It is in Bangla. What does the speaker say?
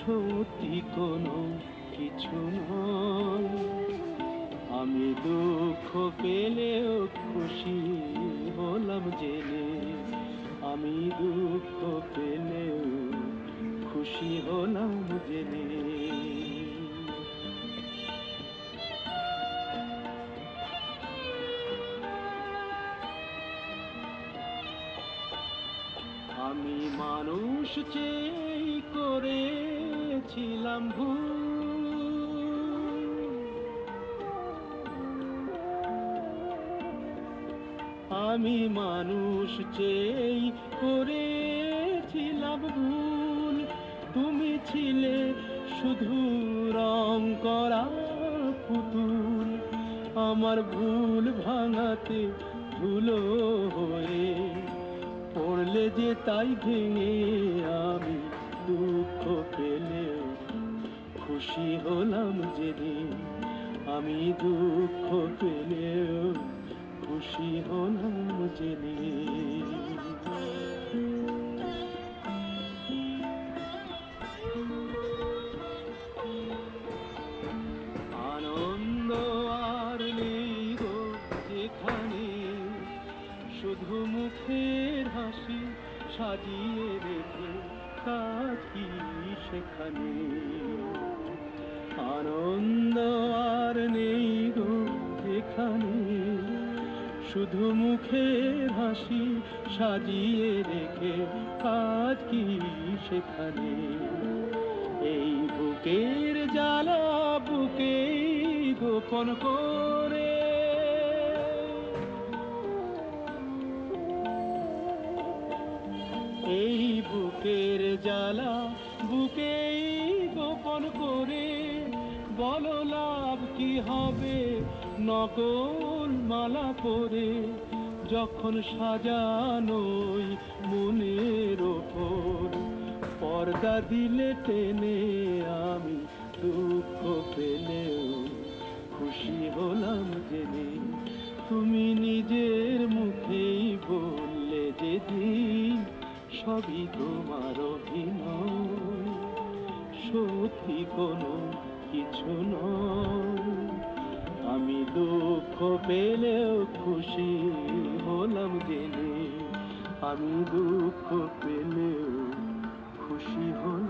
সত্যি কোনো কিছু নয়। আমি দুঃখ পেলেও খুশি হলাম জেনে, আমি দুঃখ পেলেও খুশি হলাম জেনে। আমি মানুষ চেয়ে করেছিলাম ভুল, আমি মানুষ চেয়ে করেছিলাম ভুল। তুমি ছিলে শুধু রং করা পুতুল, আমার ভুল ভাঙাতে ধুলো হয়ে পড়লে যে তাই ভেঙে। আমি দুঃখ পেলেও খুশি হলাম যেদিন, আমি দুঃখ পেলেও খুশি হলাম যেদিন। আনন্দ আর নেই গো যেখানে, শুধু মুখের হাসি সাজিয়ে রেখে কাজ কি সেখানে। আনন্দ আর নেই গো যেখানে, শুধু মুখের হাসি সাজিয়ে রেখে কাজ কি সেখানে। এই বুকের জ্বালা বুকেই গোপন করে, এই বুকের জ্বালা বুকেই গোপন করে। বলো লাভ কি হবে নকল মালা পরে, যখন সাজানোই মনের ওপর পর্দা দিলে টেনে। আমি দুঃখ পেলেও খুশি হলাম জেনে, তুমি নিজের মুখেই বললে যেদিন সবই তোমার অভিনয়, সত্যি কোনো কিছু নয়। আমি দুঃখ পেলেও খুশি হলাম জেনে, আমি দুঃখ পেলেও খুশি হলাম।